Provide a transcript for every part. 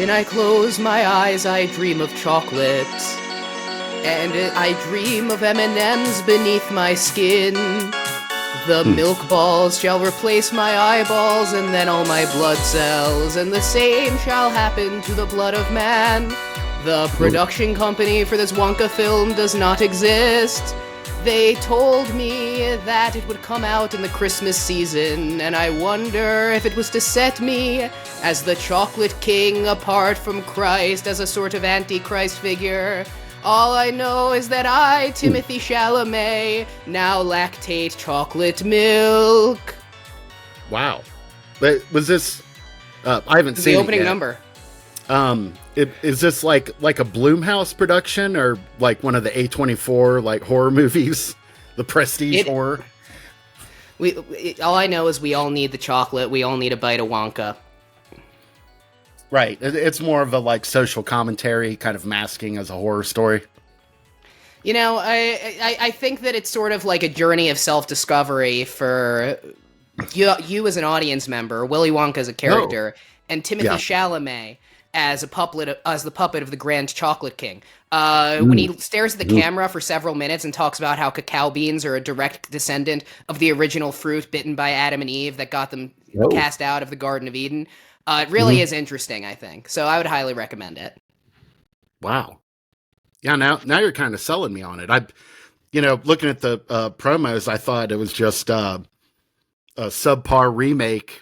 When I close my eyes, I dream of chocolate. And I dream of M&Ms beneath my skin. The milk balls shall replace my eyeballs and then all my blood cells. And the same shall happen to the blood of man. The production company for this Wonka film does not exist. They told me that it would come out in the Christmas season, and I wonder if it was to set me as the chocolate king apart from Christ as a sort of antichrist figure. All I know is that I, Timothy Chalamet, now lactate chocolate milk. Wow. But was this... I haven't seen the opening it yet. number. Is this like a Blumhouse production or like one of the A24 like horror movies? The prestige horror? All I know is we all need the chocolate. We all need a bite of Wonka. Right. It's more of a like social commentary kind of masking as a horror story. You know, I think that it's sort of like a journey of self-discovery for you as an audience member, Willy Wonka as a character, and Timothy Chalamet as the puppet of the Grand Chocolate King. When he stares at the camera for several minutes and talks about how cacao beans are a direct descendant of the original fruit bitten by Adam and Eve that got them cast out of the Garden of Eden, it really is interesting, I think. So I would highly recommend it. Wow. Yeah, now you're kind of selling me on it. Looking at the promos, I thought it was just a subpar remake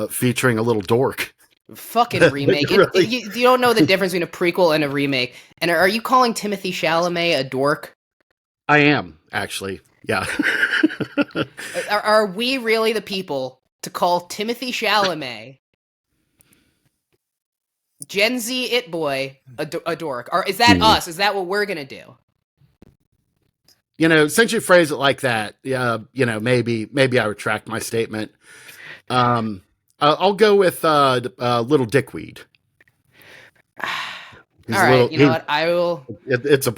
featuring a little dork. Fucking remake. Really? You don't know the difference between a prequel and a remake. And are you calling Timothy Chalamet a dork? I am, actually. Yeah. Are we really the people to call Timothy Chalamet, Gen Z it boy, a dork? Or is that us? Is that what we're going to do? Since you phrase it like that, maybe I retract my statement. I'll go with little dickweed. All right, what? I will. It's a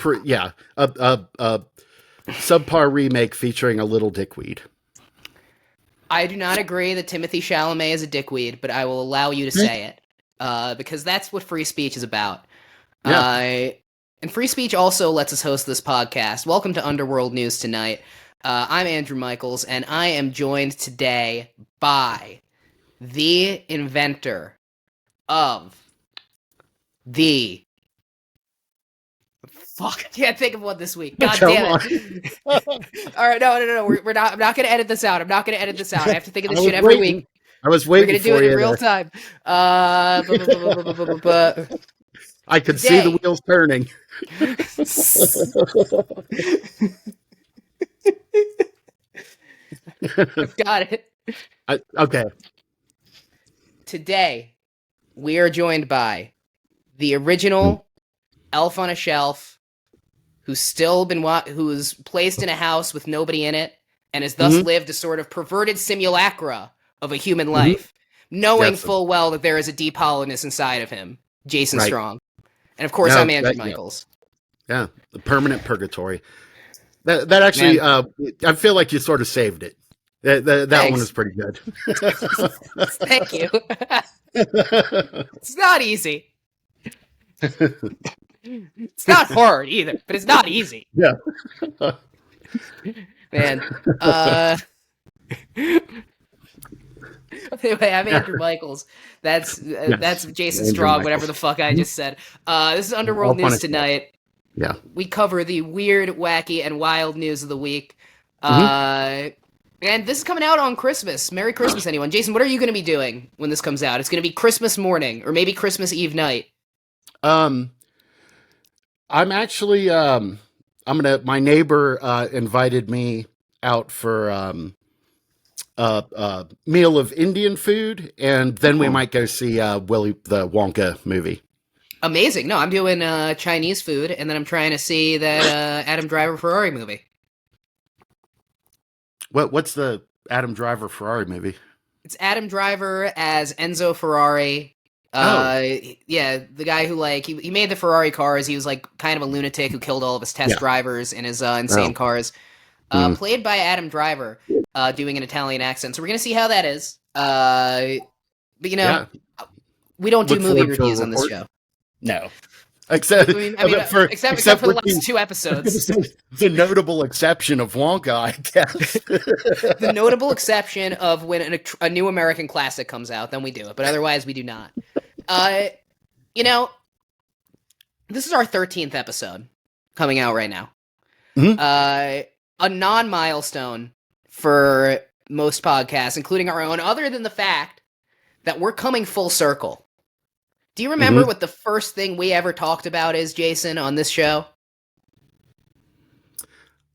subpar remake featuring a little dickweed. I do not agree that Timothy Chalamet is a dickweed, but I will allow you to say it because that's what free speech is about. Yeah. And free speech also lets us host this podcast. Welcome to Underworld News Tonight. I'm Andrew Michaels, and I am joined today by the inventor of the... Fuck, I can't think of one this week. God damn it. All right, no. We're not. I'm not going to edit this out. I have to think of this shit every week. I was waiting for you. We're going to do it in real time. I could see the wheels turning. I've got it. Okay. Today, we are joined by the original elf on a shelf, who's placed in a house with nobody in it, and has thus lived a sort of perverted simulacra of a human life, knowing full well that there is a deep hollowness inside of him, Jason Strong. And of course, I'm Andrew Michaels. Yeah, the permanent purgatory. That actually, I feel like you sort of saved it. That one is pretty good. Thank you. It's not easy. It's not hard either, but it's not easy. Yeah. Man. Anyway, I'm Andrew Michaels. That's Jason Strong, whatever the fuck I just said. This is Underworld News Tonight. Yeah. We cover the weird, wacky, and wild news of the week. And this is coming out on Christmas. Merry Christmas, anyone. Jason, what are you going to be doing when this comes out? It's going to be Christmas morning, or maybe Christmas Eve night. I'm actually, my neighbor invited me out for a meal of Indian food, and then we might go see Willy the Wonka movie. Amazing. No, I'm doing Chinese food, and then I'm trying to see that Adam Driver Ferrari movie. What's the Adam Driver Ferrari movie? It's Adam Driver as Enzo Ferrari. Yeah, the guy who he made the Ferrari cars. He was kind of a lunatic who killed all of his test drivers in his insane cars. Played by Adam Driver, doing an Italian accent. So we're gonna see how that is. But We don't do look movie forward to a reviews on this report. show. No. Except, Except for the last 2 episodes. The notable exception of Wonka, I guess. The notable exception of when a new American classic comes out, then we do it. But otherwise, we do not. You know, this is our 13th episode coming out right now. Mm-hmm. A non-milestone for most podcasts, including our own, other than the fact that we're coming full circle. Do you remember what the first thing we ever talked about is, Jason, on this show?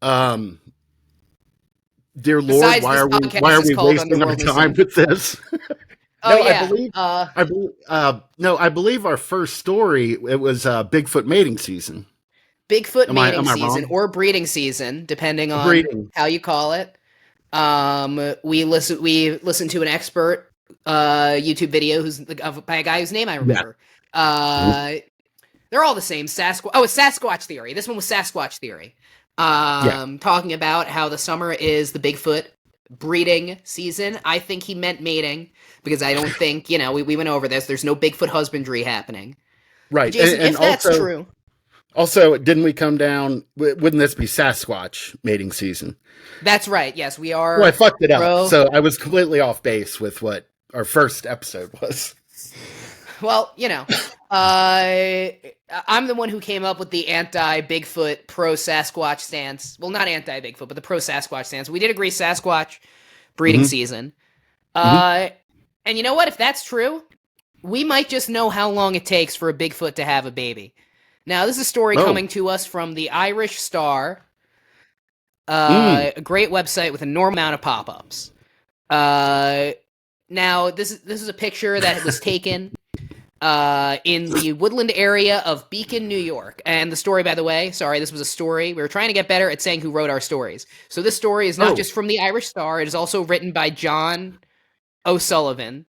Dear Lord, why are we wasting our time with this? I believe our first story, it was Bigfoot mating season. Bigfoot mating season or breeding season, depending on how you call it. We listened to an expert YouTube video by a guy whose name I remember. Yeah. They're all the same. It's Sasquatch Theory. This one was Sasquatch Theory. Talking about how the summer is the Bigfoot breeding season. I think he meant mating because I don't think, we went over this. There's no Bigfoot husbandry happening. Right. Jason, and if that's true. Also, didn't we come down, wouldn't this be Sasquatch mating season? That's right. Yes, we are. Well, I fucked it up. So I was completely off base with what our first episode was. Well, I'm the one who came up with the anti-Bigfoot, pro-Sasquatch stance. Well, not anti-Bigfoot, but the pro-Sasquatch stance. We did agree Sasquatch breeding season. And you know what? If that's true, we might just know how long it takes for a Bigfoot to have a baby. Now, this is a story coming to us from the Irish Star, a great website with a normal amount of pop-ups. Now, this is a picture that was taken in the woodland area of Beacon, New York. And the story, by the way, this was a story. We were trying to get better at saying who wrote our stories. So this story is not just from the Irish Star. It is also written by John O'Sullivan,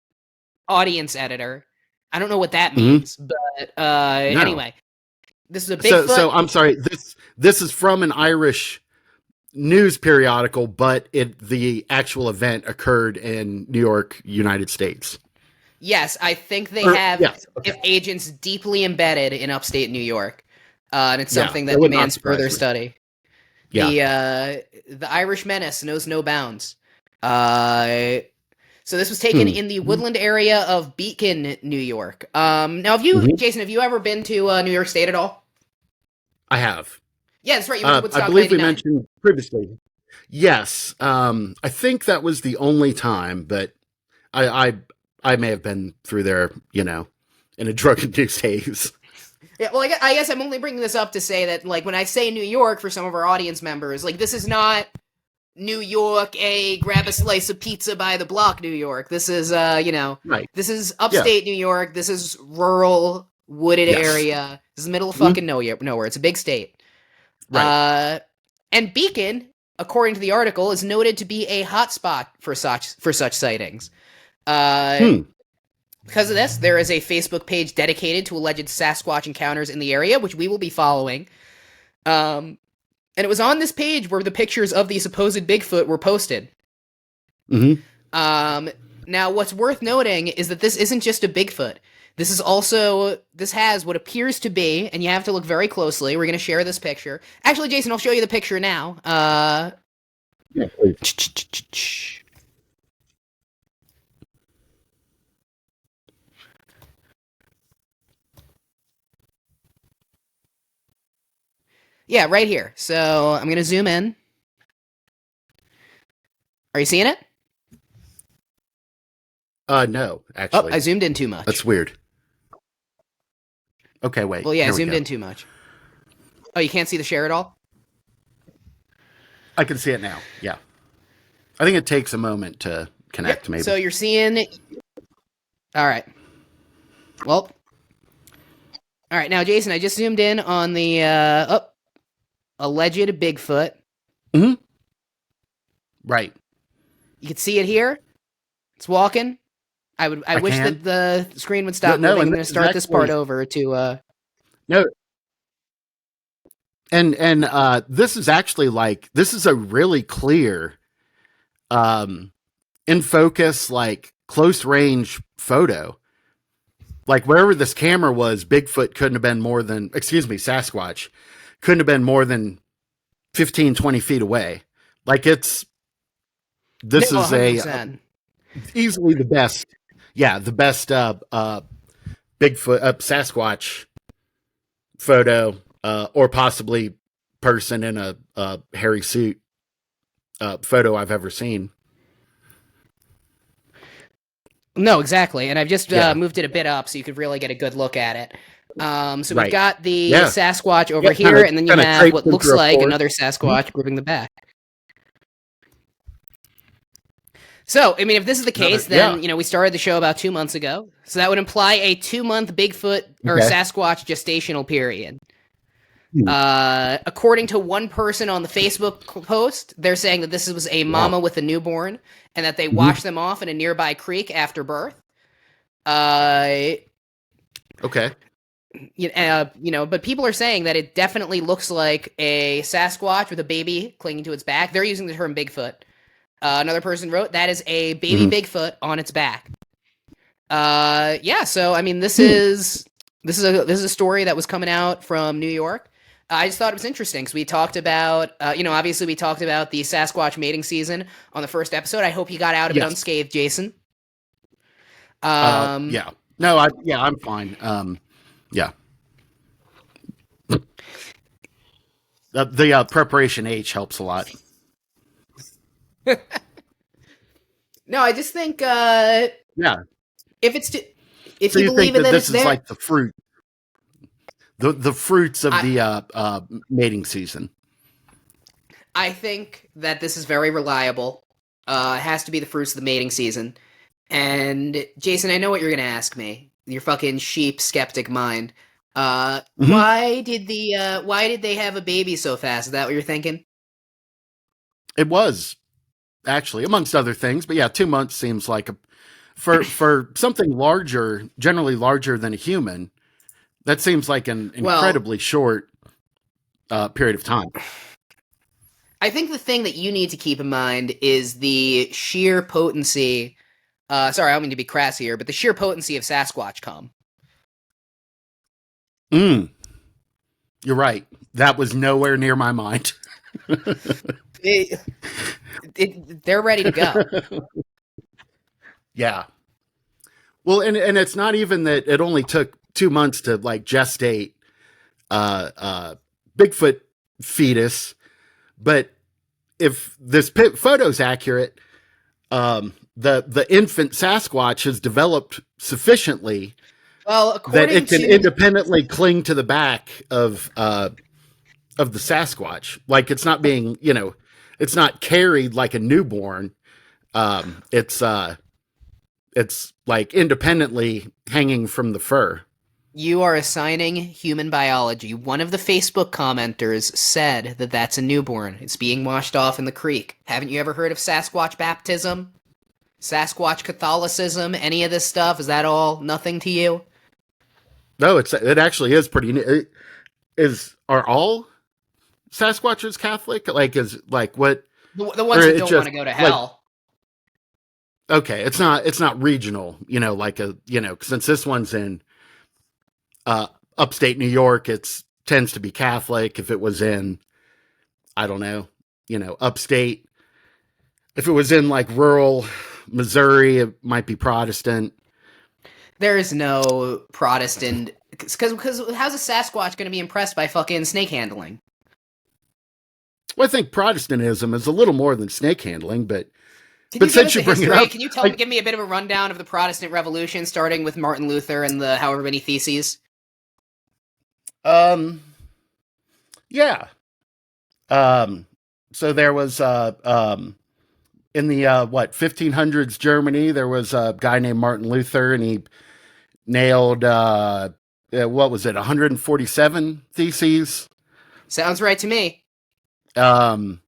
audience editor. I don't know what that means, but anyway. This is a Bigfoot. So I'm sorry. This is from an Irish news periodical, but the actual event occurred in New York, United States. Yes, I think they have agents deeply embedded in upstate New York, and it's something that demands further study. Yeah. The Irish menace knows no bounds. So this was taken in the woodland area of Beacon, New York. Now, Jason, have you ever been to New York State at all? I have. Yeah, that's right. You went to Woodstock I believe 99. we mentioned previously. Yes. I think that was the only time, but I may have been through there, in a drug-induced haze. Yeah, well, I guess I'm only bringing this up to say that, when I say New York for some of our audience members, this is not New York, grab a slice of pizza by the block, New York. This is, right. This is upstate New York. This is rural, wooded area. This is the middle of fucking nowhere. It's a big state. Right. And Beacon, according to the article, is noted to be a hotspot for such sightings. Because of this, there is a Facebook page dedicated to alleged Sasquatch encounters in the area, which we will be following. And it was on this page where the pictures of the supposed Bigfoot were posted. Now, what's worth noting is that this isn't just a Bigfoot. This has what appears to be, and you have to look very closely. We're going to share this picture. Actually, Jason, I'll show you the picture now. Yeah, please. Yeah, right here. So I'm going to zoom in. Are you seeing it? No, actually. Oh, I zoomed in too much. That's weird. Okay, wait. Well, yeah, I zoomed in too much. Oh, you can't see the share at all? I can see it now, yeah. I think it takes a moment to connect, maybe. So you're seeing... All right. Well... All right, now, Jason, I just zoomed in on the... alleged Bigfoot. Right. You can see it here. It's walking. I wish that the screen would stop moving. I'm going to start this part over to... No. And this is actually this is a really clear, in focus, close range photo. like wherever this camera was, Bigfoot couldn't have been more than, Sasquatch couldn't have been more than 15, 20 feet away. Like this No, is 100%. easily the best. Yeah. The best, Bigfoot, Sasquatch photo, or possibly person in a hairy suit, photo I've ever seen. No, exactly. And I've just Yeah. moved it a bit up so you could really get a good look at it. So we've Right. got the Yeah. Sasquatch over Yeah, here, and then you have what traipsing looks through a like forest. another Sasquatch grouping the back. So, I mean, if this is the case, then, we started the show about 2 months ago. So that would imply a 2-month Bigfoot or Okay. Sasquatch gestational period. According to one person on the Facebook post, they're saying that this was a mama with a newborn and that they washed them off in a nearby creek after birth. Okay. But people are saying that it definitely looks like a Sasquatch with a baby clinging to its back. They're using the term Bigfoot. Another person wrote that is a baby Bigfoot on its back. So I mean, this is a story that was coming out from New York. I just thought it was interesting because we talked about, obviously we talked about the Sasquatch mating season on the first episode. I hope you got out of it unscathed, Jason. Yeah. No, I'm fine. Yeah. The preparation H helps a lot. No, I just think, yeah. If you believe that this is there, like the fruit, the fruits of the mating season. I think that this is very reliable. It has to be the fruits of the mating season. And Jason, I know what you're gonna ask me. Your fucking sheep skeptic mind. Why did they have a baby so fast? Is that what you're thinking? It was actually, amongst other things, but yeah, 2 months seems like for something larger, generally larger than a human. That seems like an incredibly short period of time. I think the thing that you need to keep in mind is the sheer potency. Sorry, I don't mean to be crass here, but the sheer potency of Sasquatch cum. You're right. That was nowhere near my mind. They're ready to go. Yeah. Well, and it's not even that it only took 2 months to like gestate Bigfoot fetus, but if this photo's accurate, the infant Sasquatch has developed sufficiently that it can independently cling to the back of the Sasquatch. Like it's not being, it's not carried like a newborn. It's like independently hanging from the fur. You are assigning human biology. One of the Facebook commenters said that that's a newborn. It's being washed off in the creek. Haven't you ever heard of Sasquatch baptism? Sasquatch Catholicism? Any of this stuff? Is that all nothing to you? No, it actually is pretty. Are all Sasquatches Catholic? Like, is like what? The ones that don't want to go to hell. Okay, it's not regional, like since this one's in upstate New York, tends to be Catholic. If it was in, I don't know, upstate, if it was in like rural Missouri, it might be Protestant. There is no Protestant, because how's a Sasquatch going to be impressed by fucking snake handling? Well, I think Protestantism is a little more than snake handling, but since you bring it up, can you give me a bit of a rundown of the Protestant Revolution, starting with Martin Luther and the however many theses? Yeah. So there was in the 1500s Germany, there was a guy named Martin Luther, and he nailed 147 theses. Sounds right to me. And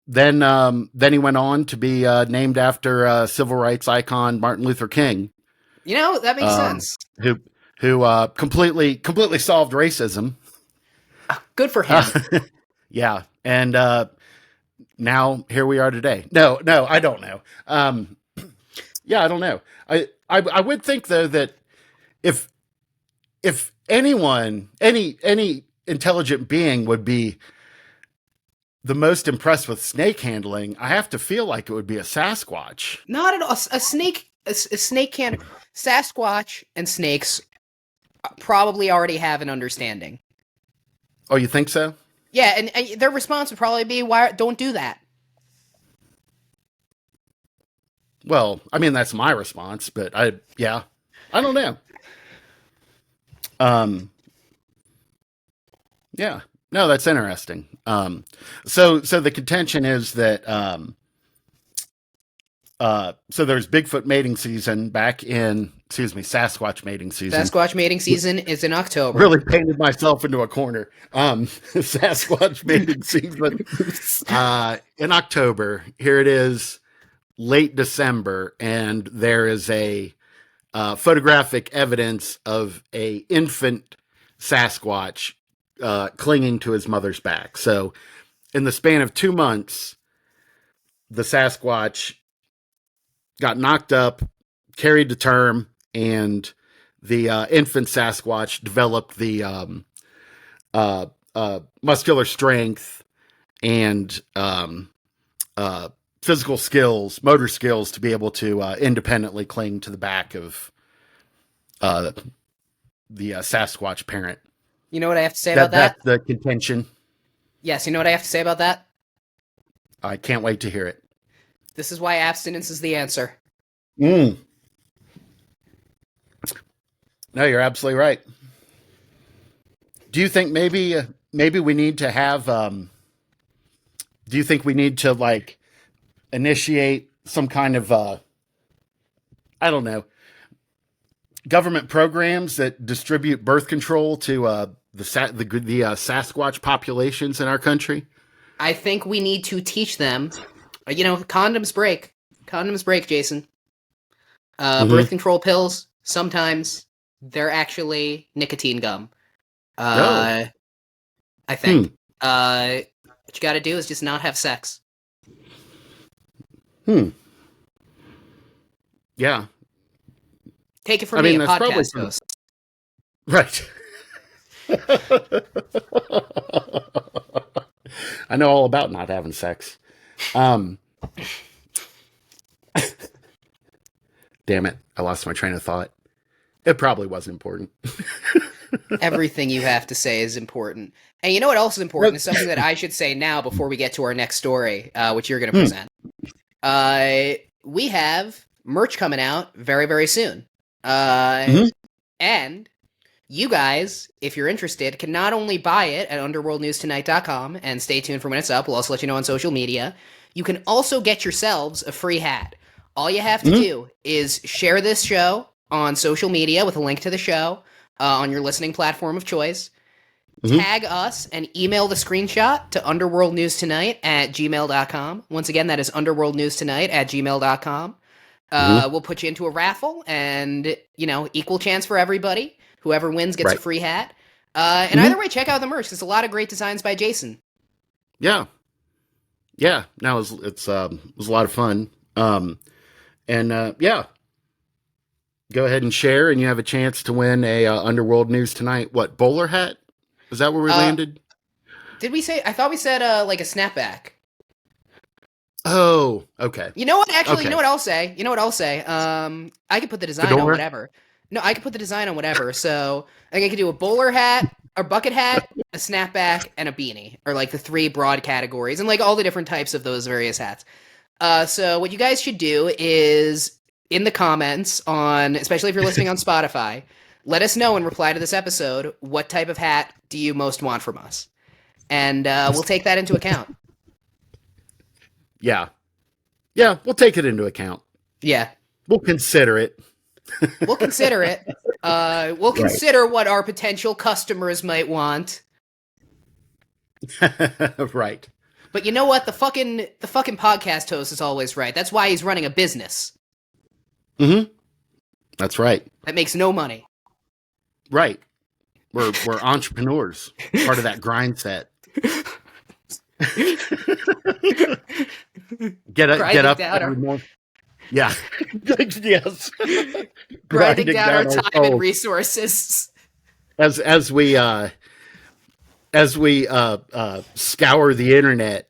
then he went on to be named after civil rights icon Martin Luther King. That makes sense. Who completely solved racism. Good for him. Yeah, and now here we are today. No, I don't know. Yeah, I don't know. I would think though that if anyone, any intelligent being would be the most impressed with snake handling, I have to feel like it would be a Sasquatch. Not at all. A snake, a snake can't. Sasquatch and snakes probably already have an understanding. Oh, you think so? Yeah, and their response would probably be, "Why don't do that?" Well, I mean that's my response, but I don't know. Yeah, no, that's interesting. So the contention is that so there's Bigfoot mating season back in, Sasquatch mating season. Sasquatch mating season is in October. Really painted myself into a corner. Sasquatch mating season in October. Here it is, late December, and there is a photographic evidence of a infant Sasquatch clinging to his mother's back. So, in the span of 2 months, the Sasquatch got knocked up, carried to term, and the infant Sasquatch developed the muscular strength and physical skills, motor skills to be able to independently cling to the back of the Sasquatch parent. You know what I have to say about that? That's the contention. Yes, you know what I have to say about that? I can't wait to hear it. This is why abstinence is the answer. No, you're absolutely right. Do you think maybe we need to have? Do you think we need to like initiate some kind of I don't know, government programs that distribute birth control to the Sasquatch populations in our country? I think we need to teach them. Condoms break. Condoms break, Jason. Birth control pills, sometimes they're actually nicotine gum. I think. What you gotta do is just not have sex. Yeah. Take it from me, a podcast host. Right. I know all about not having sex. Damn it. I lost my train of thought. It probably wasn't important. Everything you have to say is important. And you know what else is important? It's something that I should say now before we get to our next story, which you're going to present. We have merch coming out very, very soon. And you guys, if you're interested, can not only buy it at underworldnewstonight.com, and stay tuned for when it's up. We'll also let you know on social media. You can also get yourselves a free hat. All you have to do is share this show on social media with a link to the show on your listening platform of choice. Tag us and email the screenshot to underworldnewstonight@gmail.com. Once again, that is underworldnewstonight@gmail.com. We'll put you into a raffle, and, equal chance for everybody. Whoever wins gets a free hat. And either way, check out the merch. There's a lot of great designs by Jason. Yeah. Yeah. No, it was a lot of fun. Yeah. Go ahead and share, and you have a chance to win a Underworld News Tonight. What, bowler hat? Is that where we landed? Did we say? I thought we said like a snapback. Oh, okay. You know what? Actually, you know what I'll say. I could put the design on whatever. No, I could put the design on whatever. So I could do a bowler hat, a bucket hat, a snapback, and a beanie, or like the 3 broad categories, and like all the different types of those various hats. So what you guys should do is in the comments especially if you're listening on Spotify, let us know and reply to this episode, what type of hat do you most want from us? And we'll take that into account. Yeah. Yeah, we'll take it into account. Yeah. We'll consider it. We'll consider it. We'll consider what our potential customers might want. Right. But you know what? The fucking podcast host is always right. That's why he's running a business. That's right. That makes no money. Right. We're entrepreneurs. Part of that grind set. Get up every morning. Yeah. Yes. Grinding down our time and souls. resources. As we scour the internet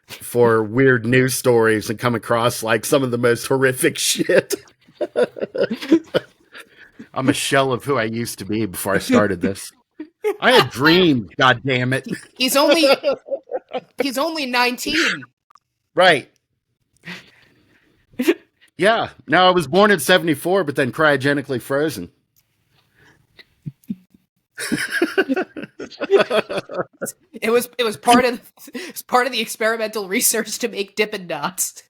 for weird news stories and come across like some of the most horrific shit. I'm a shell of who I used to be before I started this. I had dreams, god damn it. He's only 19. Right. Yeah. Now I was born in 74, but then cryogenically frozen. It was part of the experimental research to make Dippin' Dots.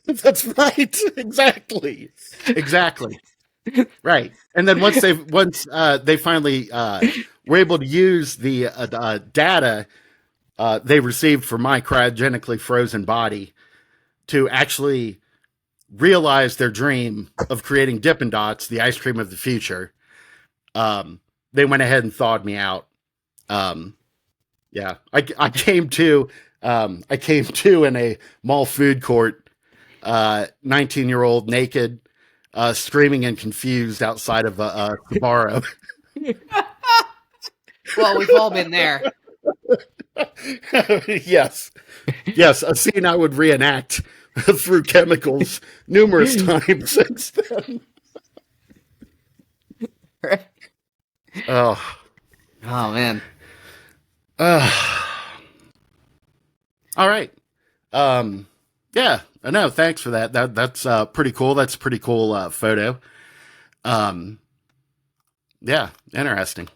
That's right. Exactly. Right. And then once they finally were able to use the data they received from my cryogenically frozen body to actually realize their dream of creating Dippin' Dots, the ice cream of the future, they went ahead and thawed me out. Yeah, I came to in a mall food court, 19-year-old naked, screaming and confused outside of a Sbarro. Well, we've all been there. Yes, a scene I would reenact through chemicals numerous times since then. Oh man. All right. Yeah, I know. Thanks for that. That's pretty cool. That's a pretty cool photo. Yeah, interesting.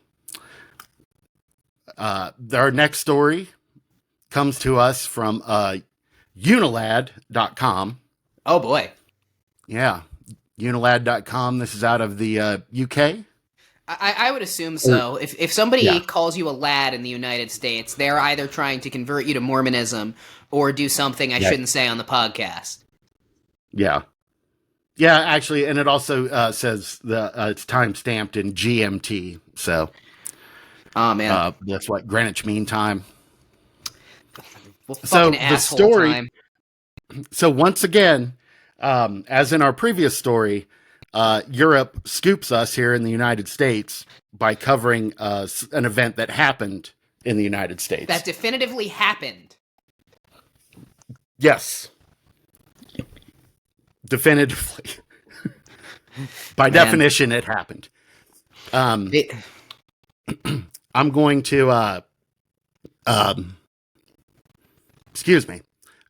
Our next story comes to us from Unilad.com. Oh boy. Yeah, Unilad.com. This is out of the UK. I would assume so. If somebody calls you a lad in the United States, they're either trying to convert you to Mormonism or do something I shouldn't say on the podcast. Yeah. Yeah, actually, and it also says it's time stamped in GMT. So, oh man, that's what Greenwich Mean Time. Well, so the story. Time. So once again, as in our previous story, Europe scoops us here in the United States by covering an event that happened in the United States. That definitively happened. Yes. Definitively. By definition, it happened. I'm going to, excuse me.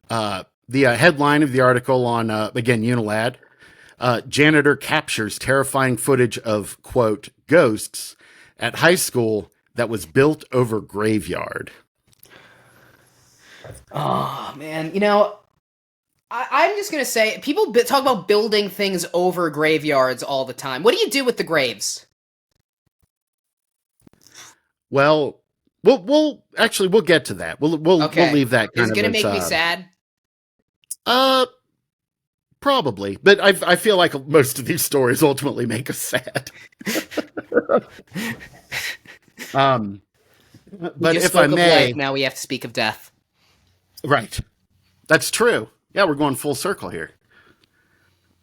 The headline of the article on, again, Unilad. Janitor captures terrifying footage of, quote, ghosts at high school that was built over graveyard. Oh, man. You know, I'm just going to say, people talk about building things over graveyards all the time. What do you do with the graves? Well, we'll get to that. We'll leave that kind of. Is it going to make me sad? Probably, but I feel like most of these stories ultimately make us sad. But if I may, life, now we have to speak of death. Right, that's true. Yeah, we're going full circle here.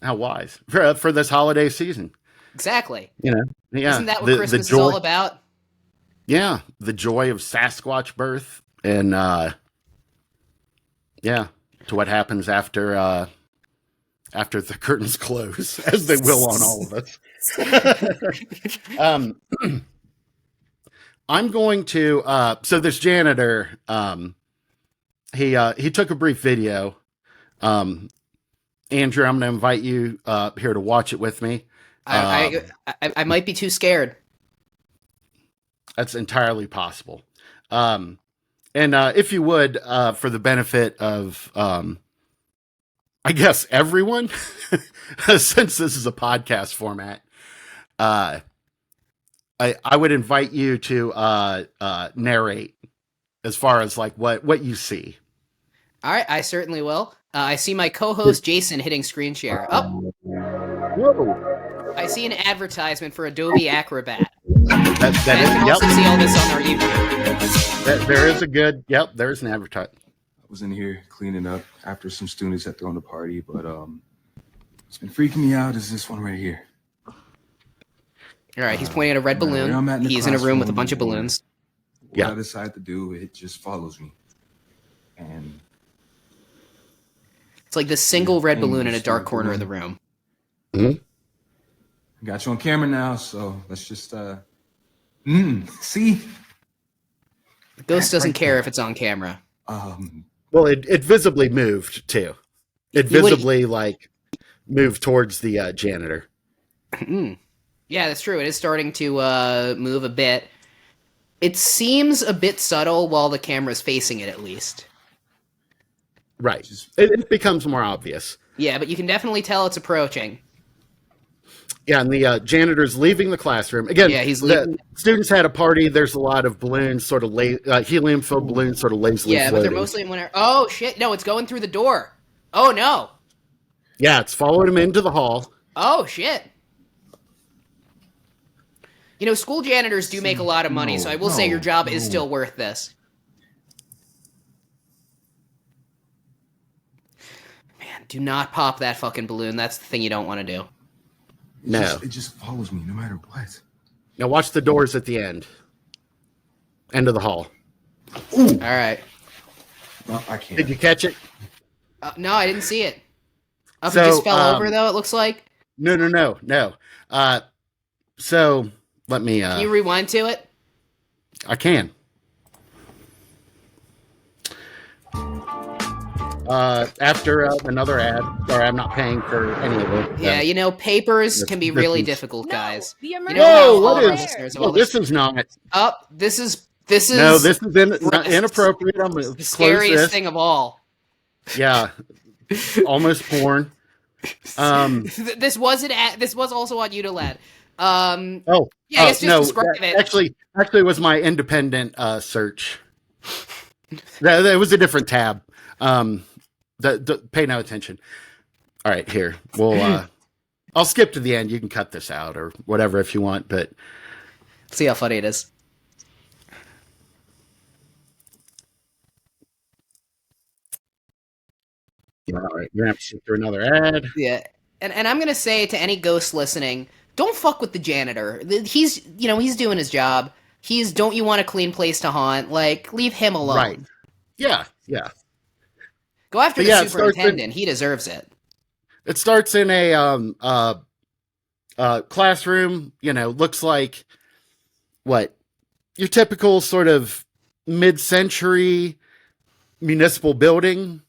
How wise for this holiday season. Exactly. You know, yeah. Isn't that what Christmas is all about? Yeah, the joy of Sasquatch birth, and yeah, to what happens after the curtains close, as they will on all of us. I'm going to so this janitor, he took a brief video. Andrew, I'm going to invite you here to watch it with me. I might be too scared. That's entirely possible. And if you would, for the benefit of, I guess, everyone, since this is a podcast format, I would invite you to narrate as far as like what you see. All right, I certainly will. I see my co-host Jason hitting screen share. Whoa! I see an advertisement for Adobe Acrobat. I can also see all this on our YouTube. There is a good. Yep, there's an advertisement. I was in here cleaning up after some students had thrown a party, but What's been freaking me out is this one right here. All right, he's pointing at a red balloon. He's in a room with a bunch of balloons. What I decide to do, it just follows me. And it's like this single red balloon in a dark corner of the room. Mm-hmm. Got you on camera now, so let's just see. The ghost doesn't care if it's on camera. Well, it visibly moved too. It visibly moved towards the janitor. Yeah, that's true. It is starting to move a bit. It seems a bit subtle while the camera's facing it, at least. Right. It becomes more obvious. Yeah, but you can definitely tell it's approaching. Yeah, and the janitor's leaving the classroom. Again, he's leaving. The students had a party. There's a lot of balloons, sort of helium-filled balloons, sort of lazily floating. But they're mostly in winter. Oh, shit. No, it's going through the door. Oh, no. Yeah, it's following him into the hall. Oh, shit. You know, school janitors do make a lot of money, so I will say your job is still worth this. Man, do not pop that fucking balloon. That's the thing you don't want to do. No. It just follows me no matter what. Now watch the doors at the end. End of the hall. Ooh. All right. No, I can't. Did you catch it? No, I didn't see it. It just fell over, though, it looks like. No. So, let me... Can you rewind to it? I can. After another ad. Sorry, I'm not paying for any of it. Yeah, you know, papers can be really difficult, guys. The this is not. Oh, this is... No, this is inappropriate. I'm the scariest thing of all. Yeah. Almost porn. This was also on Unilad. I guess describe it. Actually, it was my independent search. That was a different tab. Pay no attention. All right, here I'll skip to the end. You can cut this out or whatever if you want, but see how funny it is. Yeah, all right. You're gonna have to sit through another ad. Yeah, and I'm gonna say to any ghost listening, don't fuck with the janitor. He's doing his job. Don't you want a clean place to haunt? Like, leave him alone. Right. Yeah. Go after the superintendent. He deserves it. It starts in a classroom. Looks like what your typical sort of mid-century municipal building.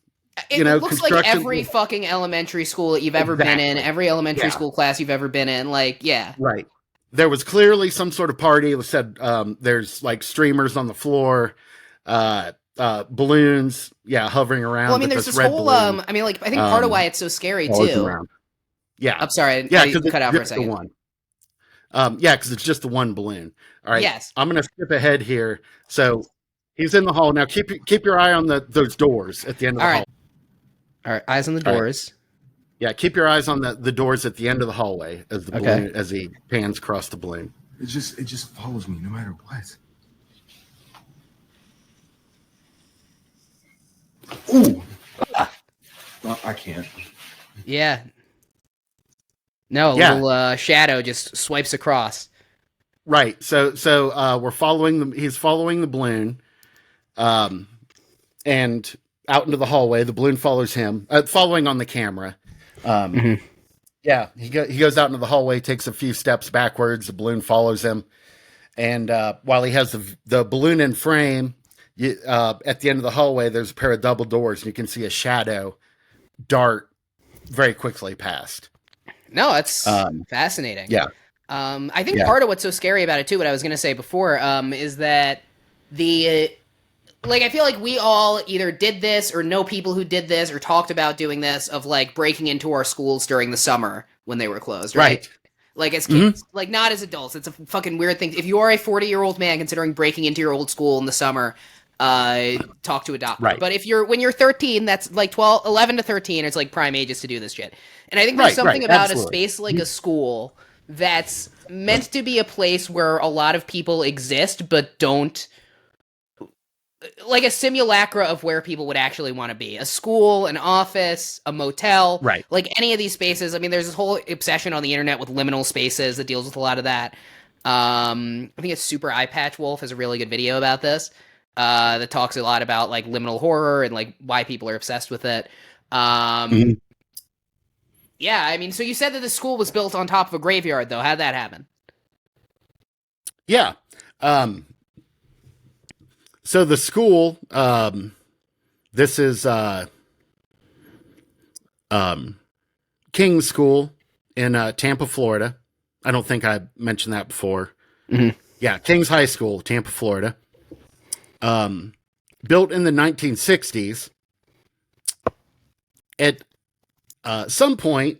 It looks like every fucking elementary school that you've ever been in, every elementary school class you've ever been in. Like, yeah. Right. There was clearly some sort of party. It said there's like streamers on the floor, balloons, hovering around. Well, I mean, there's this whole, I think part of why it's so scary, too. Around. Yeah. I'm sorry. I cut out for a second. Because it's just the one balloon. All right. Yes. I'm going to skip ahead here. So he's in the hall. Now keep your eye on those doors at the end of the hall. All right, eyes on the doors. Right. Yeah, keep your eyes on the doors at the end of the hallway as the balloon, as he pans across the balloon. It just follows me no matter what. Ooh. No, I can't. Yeah. No, a little shadow just swipes across. Right. So we're following he's following the balloon, and out into the hallway. The balloon follows him, following on the camera. Yeah, he goes out into the hallway, takes a few steps backwards. The balloon follows him, and while he has the balloon in frame, at the end of the hallway, there's a pair of double doors, and you can see a shadow dart very quickly past. No, that's fascinating. Yeah. I think part of what's so scary about it too, what I was going to say before, is that I feel like we all either did this or know people who did this or talked about doing this of breaking into our schools during the summer when they were closed, right? Like as kids, not as adults. It's a fucking weird thing. If you are a 40-year-old man considering breaking into your old school in the summer, talk to a doctor. Right. But when you're 13, that's 11 to 13, it's prime ages to do this shit. And I think there's something about a space like a school that's meant to be a place where a lot of people exist but don't like a simulacra of where people would actually want to be. A school, an office, a motel, Right. like any of these spaces. I mean, there's this whole obsession on the internet with liminal spaces that deals with a lot of that. I think it's Super Eye Patch Wolf has a really good video about this. That talks a lot about like liminal horror and like why people are obsessed with it. Mhm. Yeah, I mean, so you said that the school was built on top of a graveyard, though. How'd that happen? Yeah. So the school, this is King's School in Tampa, Florida. I don't think I mentioned that before. Mhm. Yeah, King's High School, Tampa, Florida. Built in the 1960s. At some point,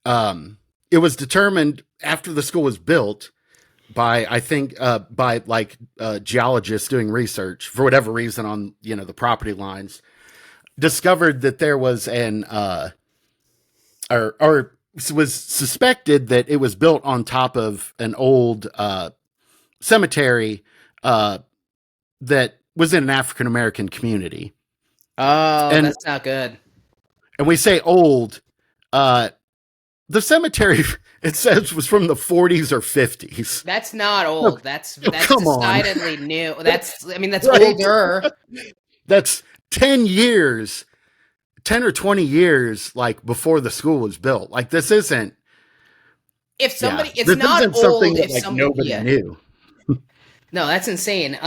it was determined after the school was built by, I think, by like geologists doing research for whatever reason on, you know, the property lines, discovered that there was an or was suspected that it was built on top of an old cemetery that was in an African American community. Oh, And that's not good. and we say old, the cemetery it says was from the 40s or 50s. That's not old. That's come on. decidedly new. That's I mean that's Right. older. That's 10 years, 10 or 20 years like before the school was built. Like this isn't If somebody, yeah, it's this not isn't old. something that If like somebody, nobody yeah. knew. No, that's insane.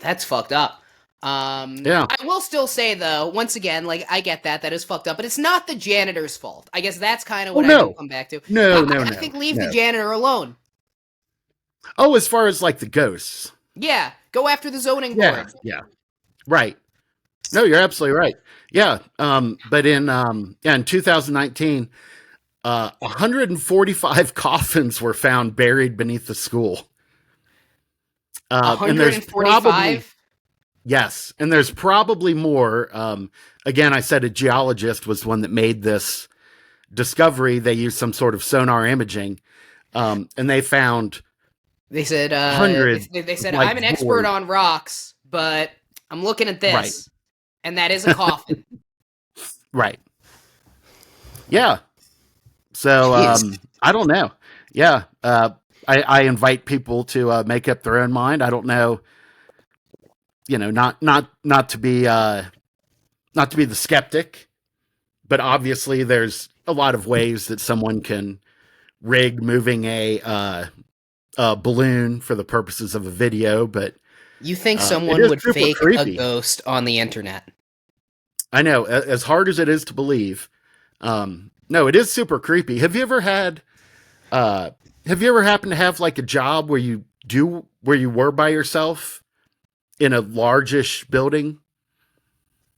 That's fucked up. Yeah. I will still say though, once again, like I get that is fucked up, but it's not the janitor's fault. I guess that's kind of what I no. do come back to. No, I think leave the no. janitor alone. Oh, as far as like the ghosts. Yeah, go after the zoning Yeah. board. Yeah. Right. No, you're absolutely right. Yeah. But in 2019, 145 coffins were found buried beneath the school. And there's probably 145. yes, and there's probably more. Again, I said a geologist was one that made this discovery. They used some sort of sonar imaging, and they found They said, hundreds. they said, like, I'm an expert bored. on rocks, but I'm looking at this, Right. and that is a coffin. Right. Yeah. So Jeez. I don't know. Yeah. I invite people to make up their own mind. I don't know. You know, not to be the skeptic, but obviously there's a lot of ways that someone can rig moving a balloon for the purposes of a video. But You think it someone is would super fake creepy. a ghost on the internet? I know, as hard as it is to believe. No, it is super creepy. Have you ever happened to have like a job where you were by yourself in a largish building?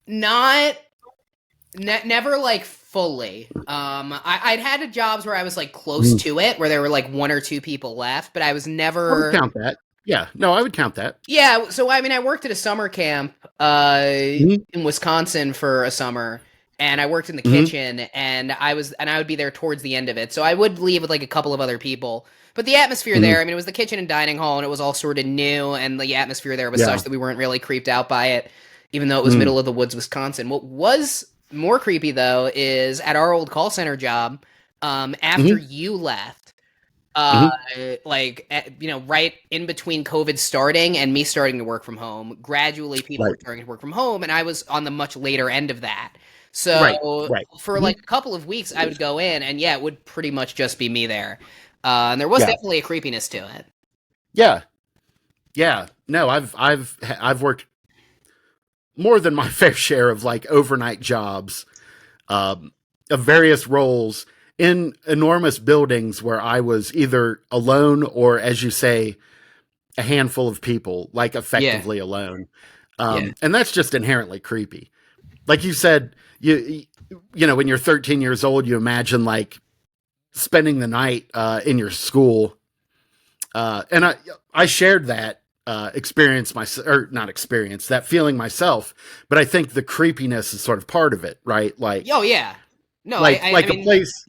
Not, never like fully. I'd had jobs where I was like close to it, where there were like one or two people left, but I was I never. would count that. Yeah, no, I would count that. Yeah, so I mean, I worked at a summer camp Mhm. in Wisconsin for a summer, and I worked in the Mhm. kitchen, and I would be there towards the end of it. So I would leave with like a couple of other people. But the atmosphere Mhm. there, I mean, it was the kitchen and dining hall, and it was all sort of new, and the atmosphere there was Yeah. such that we weren't really creeped out by it, even though it was middle of the woods, Wisconsin. What was more creepy though is at our old call center job, after you left. Like, right in between COVID starting and me starting to work from home, gradually people were Right. starting to work from home, and I was on the much later end of that. So Right. for like a couple of weeks, I would go in, and yeah, it would pretty much just be me there. And there was Yeah. definitely a creepiness to it. Yeah. Yeah. No, I've worked more than my fair share of like overnight jobs, of various roles in enormous buildings where I was either alone or, as you say, a handful of people, like effectively alone. Yeah. And that's just inherently creepy. Like you said, you know, when you're 13 years old, you imagine like spending the night in your school. And I shared that experience, that feeling myself. But I think the creepiness is sort of part of it, right? Like, Oh yeah. No, like I a mean, place,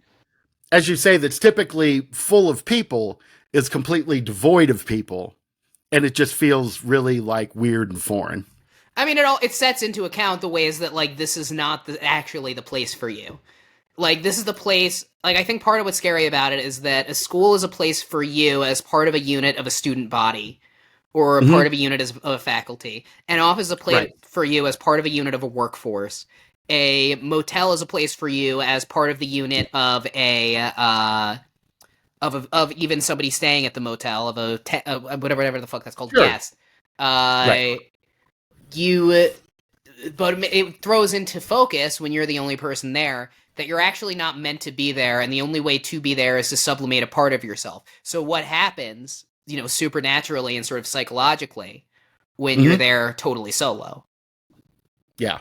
as you say, that's typically full of people is completely devoid of people. and it just feels really like weird and foreign. I mean, it sets into account the ways that like this is not actually the place for you. Like this is the place. Like I think part of what's scary about it is that a school is a place for you as part of a unit of a student body, or a part of a unit of a faculty. An office is a place for you as part of a unit of a workforce. A motel is a place for you as part of the unit of of even somebody staying at the motel, of whatever the fuck that's called, guest. But it throws into focus when you're the only person there that you're actually not meant to be there, and the only way to be there is to sublimate a part of yourself. So what happens, supernaturally and sort of psychologically, when you're there totally solo? Yeah.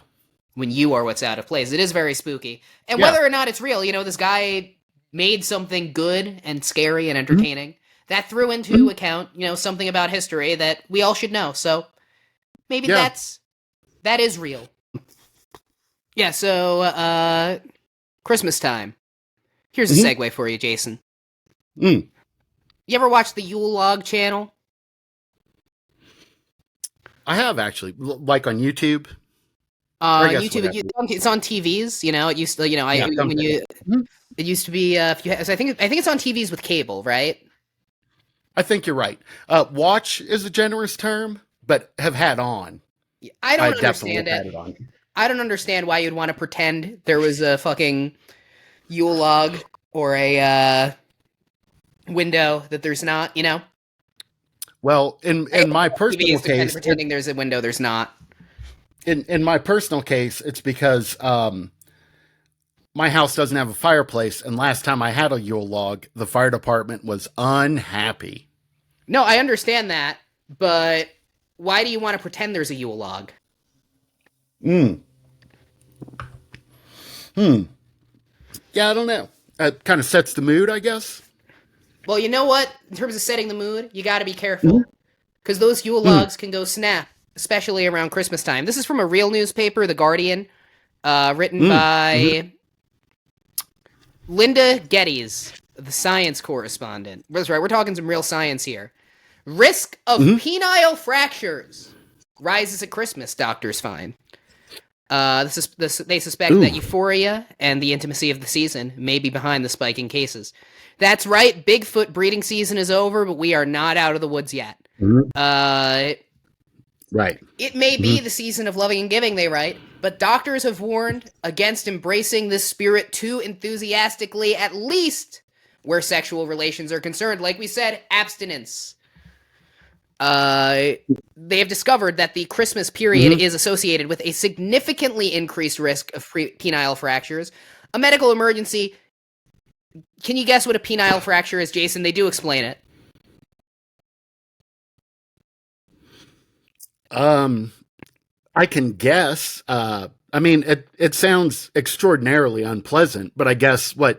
When you are what's out of place. It is very spooky. And whether or not it's real, this guy made something good and scary and entertaining. That threw into account, something about history that we all should know. So maybe that is real. Yeah, so Christmas time. Here's a segue for you, Jason. You ever watch the Yule Log channel? I have, actually. Like on YouTube? YouTube, it's on TVs. It used to, it used to be. So I think it's on TVs with cable, right? I think you're right. Watch is a generous term, but have had on. I don't understand it. I don't understand why you'd want to pretend there was a fucking Yule log or a window that there's not. Well, in my personal case, pretending there's a window there's not. In my personal case, it's because my house doesn't have a fireplace, and last time I had a Yule log, the fire department was unhappy. No, I understand that, but why do you want to pretend there's a Yule log? Yeah, I don't know. It kind of sets the mood, I guess. Well, you know what? In terms of setting the mood, you got to be careful, because those Yule logs can go snap, especially around Christmas time. This is from a real newspaper, The Guardian, written by Linda Geddes, the science correspondent. That's right, we're talking some real science here. Risk of penile fractures rises at Christmas, doctors find. They suspect that euphoria and the intimacy of the season may be behind the spike in cases. That's right, Bigfoot breeding season is over, but we are not out of the woods yet. Right. It may be the season of loving and giving, they write, but doctors have warned against embracing this spirit too enthusiastically, at least where sexual relations are concerned. Like we said, abstinence. They have discovered that the Christmas period is associated with a significantly increased risk of penile fractures. A medical emergency. Can you guess what a penile fracture is, Jason? They do explain it. I can guess. I mean, it sounds extraordinarily unpleasant, but I guess while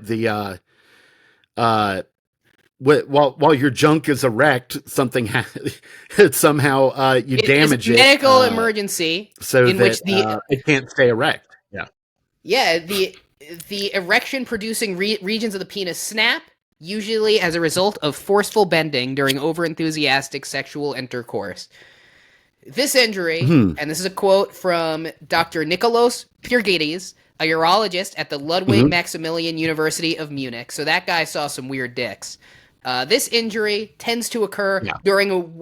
your junk is erect, something somehow you damage it. It's a medical emergency, so in that which it can't stay erect. Yeah. Yeah, the erection producing regions of the penis snap, usually as a result of forceful bending during overenthusiastic sexual intercourse. This injury, and this is a quote from Dr. Nikolaos Pyrgides, a urologist at the Ludwig Maximilian University of Munich. So that guy saw some weird dicks. This injury tends to occur during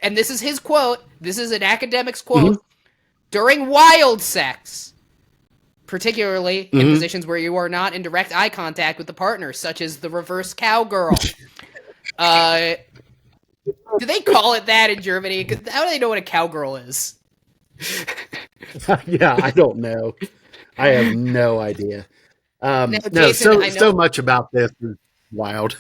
and this is his quote, this is an academic's quote, during wild sex, particularly in positions where you are not in direct eye contact with the partner, such as the reverse cowgirl. Do they call it that in Germany? How do they know what a cowgirl is? Yeah, I don't know. I have no idea. Now, Jason, so much about this is wild.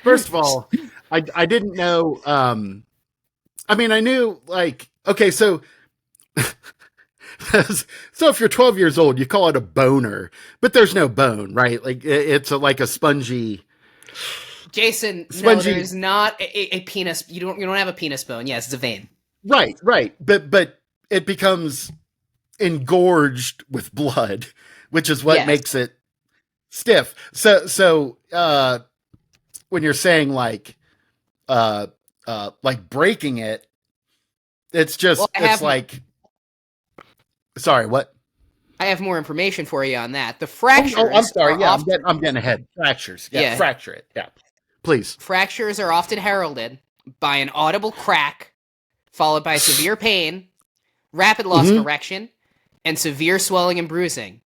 First of all, I didn't know. I mean, I knew, okay, so so if you're 12 years old, you call it a boner, but there's no bone, right? Like it's like a spongy. Jason, no, there's not a penis. You don't have a penis bone. Yes, it's a vein. Right. But it becomes engorged with blood, which is what makes it stiff. So when you're saying breaking it. It's just, sorry, what? I have more information for you on that. The fractures. Oh, I'm sorry. Yeah, often, I'm getting ahead. Fractures. Yeah, fracture it. Yeah, please. Fractures are often heralded by an audible crack, followed by severe pain, rapid loss of erection, and severe swelling and bruising.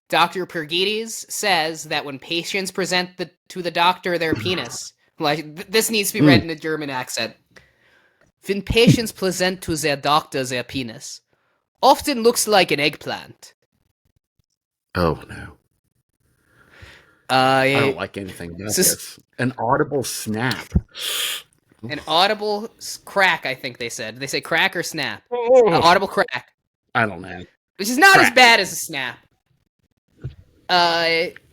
Dr. Pergides says that when patients present to the doctor their penis, this needs to be read in a German accent. When patients present to their doctor their penis, often looks like an eggplant. Oh, no. I don't like anything about this. An audible snap. An audible crack, I think they said. Did they say crack or snap? An audible crack. I don't know. Which is not as bad as a snap.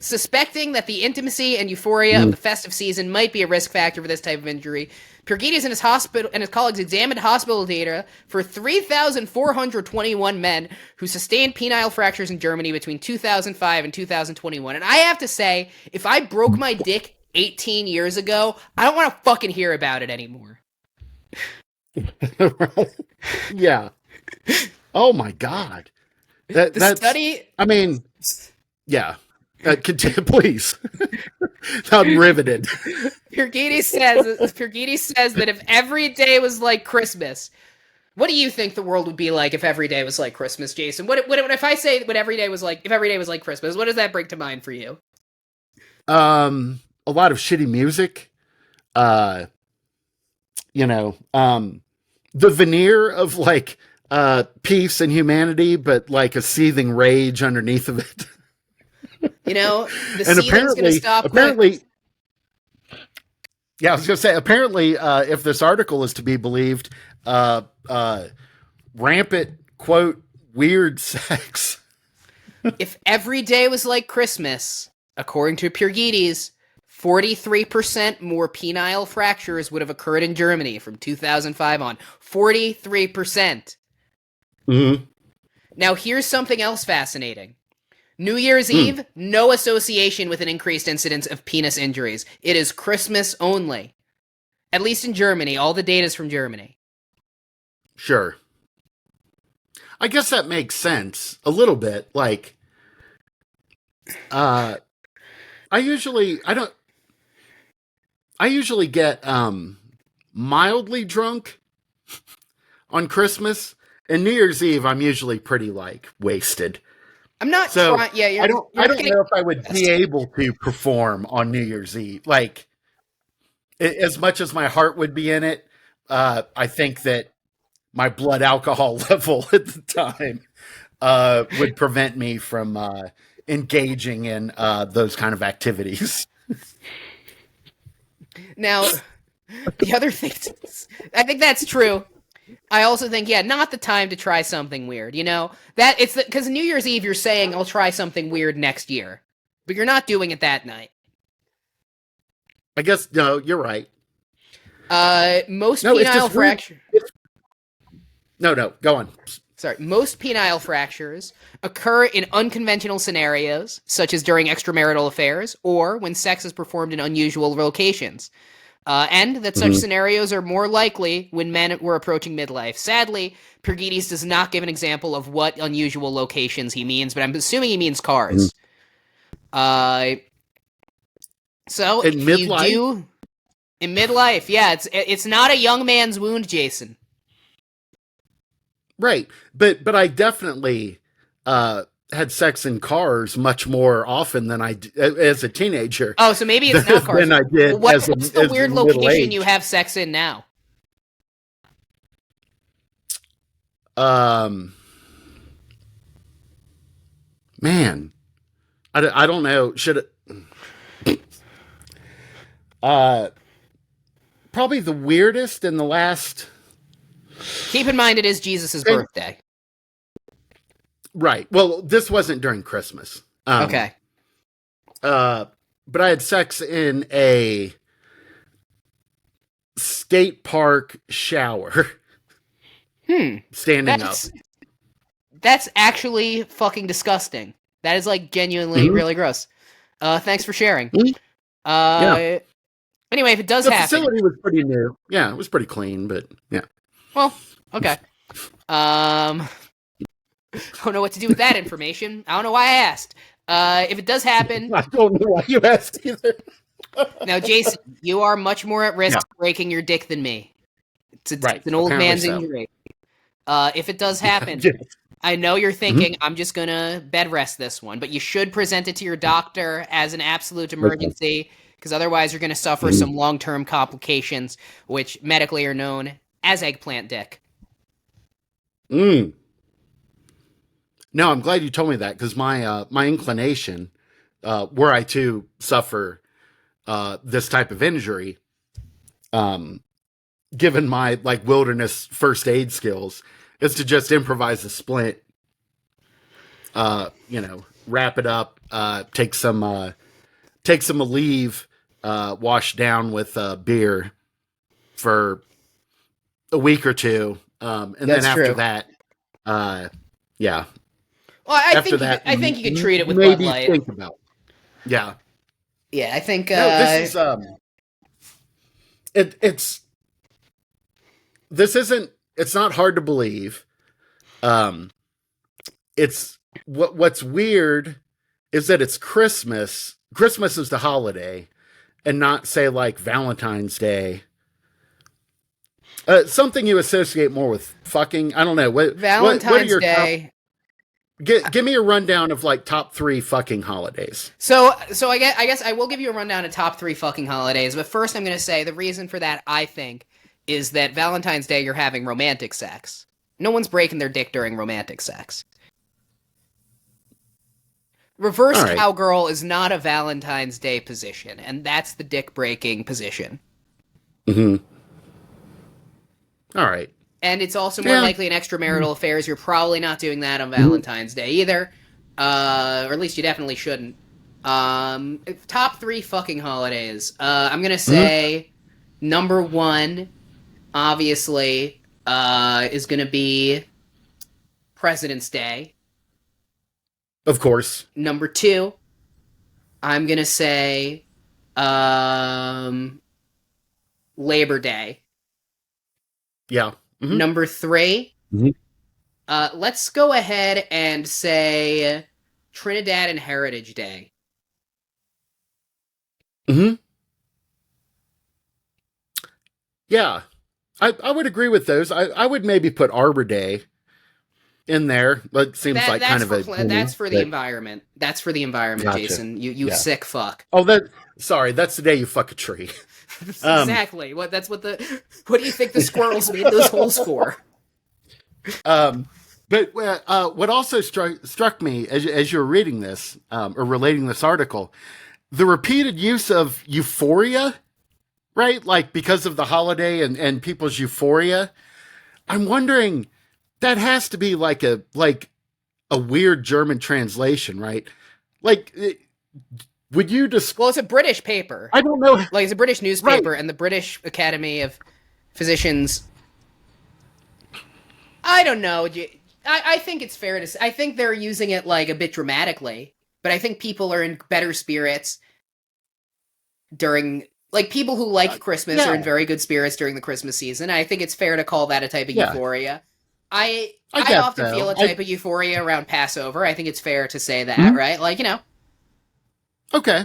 Suspecting that the intimacy and euphoria of the festive season might be a risk factor for this type of injury, Pergides and his colleagues examined hospital data for 3,421 men who sustained penile fractures in Germany between 2005 and 2021. And I have to say, if I broke my dick 18 years ago, I don't want to fucking hear about it anymore. Yeah. Oh my God. That's study. I mean, yeah. Please. I'm riveted. Pergides says that if every day was like Christmas, what do you think the world would be like if every day was like Christmas, Jason? What if I say if every day was like Christmas? What does that bring to mind for you? A lot of shitty music. The veneer of like peace and humanity, but like a seething rage underneath of it. The seething's going to stop. Apparently, yeah, I was going to say. Apparently, if this article is to be believed, rampant quote weird sex. If every day was like Christmas, according to Pergides, 43% more penile fractures would have occurred in Germany from 2005 on. 43%. Mm-hmm. Now, here's something else fascinating. New Year's Eve, no association with an increased incidence of penis injuries. It is Christmas only. At least in Germany. All the data's from Germany. Sure. I guess that makes sense. A little bit. Like, I usually get mildly drunk on Christmas, and New Year's Eve I'm usually pretty like wasted. I'm not so trying. Yeah, I don't know if I would be able to perform on New Year's Eve. Like, as much as my heart would be in it, I think that my blood alcohol level at the time would prevent me from engaging in those kind of activities. Now, the other thing, I think that's true. I also think, not the time to try something weird. That it's because New Year's Eve you're saying I'll try something weird next year, but you're not doing it that night. I guess no, you're right. Most penile fractures. No, go on. Sorry, most penile fractures occur in unconventional scenarios, such as during extramarital affairs or when sex is performed in unusual locations. And that such scenarios are more likely when men were approaching midlife. Sadly, Pergides does not give an example of what unusual locations he means, but I'm assuming he means cars. So in midlife? In midlife, yeah, it's not a young man's wound, Jason. Right, but I definitely had sex in cars much more often than I did as a teenager. Oh, so maybe it's not cars. Than I did what's the weird location you have sex in now? Man, I don't know. Should it? Probably the weirdest in the last. Keep in mind, it is Jesus' birthday. Right. Well, this wasn't during Christmas. Okay. But I had sex in a skate park shower. Standing up. That's actually fucking disgusting. That is like genuinely really gross. Thanks for sharing. Yeah. Anyway, if it does The happen, facility was pretty new. Yeah, it was pretty clean, but yeah. well, okay. I don't know what to do with that information. I don't know why I asked. If it does happen, I don't know why you asked either. now, Jason, you are much more at risk Yeah. of breaking your dick than me. It's Right, an old apparently man's so. injury. If it does happen, Yeah. I know you're thinking, I'm just going to bed rest this one, but you should present it to your doctor as an absolute emergency, because otherwise you're going to suffer some long-term complications, which medically are known as eggplant dick. No, I'm glad you told me that, because my inclination, were I to suffer this type of injury, given my like wilderness first aid skills, is to just improvise a splint. Wrap it up, take some Aleve, wash down with beer for a week or two, and That's then after true. that, yeah. Well, After that, I think you could treat it with maybe Bud Light. think about. Yeah. Yeah, I think. No, this is it's not hard to believe. It's what's weird is that it's Christmas. Christmas is the holiday, and not say like Valentine's Day. Something you associate more with fucking. I don't know. Valentine's what are your Day. Give me a rundown of like top 3 fucking holidays. So I guess I will give you a rundown of top 3 fucking holidays, but first I'm going to say the reason for that, I think, is that Valentine's Day you're having romantic sex. No one's breaking their dick during romantic sex. Reverse All right. cowgirl is not a Valentine's Day position, and that's the dick breaking position. Mm-hmm. All right. And it's also more likely in extramarital affairs. You're probably not doing that on Valentine's Day either. Or at least you definitely shouldn't. Top 3 fucking holidays. I'm going to say number 1, obviously, is going to be President's Day. Of course. Number 2, I'm going to say Labor Day. Yeah. Mm-hmm. Number 3, let's go ahead and say Trinidad and Heritage Day. Mm-hmm. Yeah. I would agree with those. I would maybe put Arbor Day in there. That seems like kind of that's for the environment. That's for the environment, Gotcha. Jason. You sick fuck. Oh, sorry, that's the day you fuck a tree. Exactly. What do you think the squirrels made those holes for? But what also struck me as you were reading this, or relating this article, the repeated use of euphoria, right? Like because of the holiday and people's euphoria. I'm wondering, that has to be like a weird German translation, right? Like, would you Well, it's a British paper. I don't know. Like, it's a British newspaper, Right. and the British Academy of Physicians. I don't know. I think it's fair to say. I think they're using it like a bit dramatically, but I think people are in better spirits during. Like, people who like Christmas are in very good spirits during the Christmas season. I think it's fair to call that a type of euphoria. I guess often so. feel a type of euphoria around Passover. I think it's fair to say that, right? Like, Okay.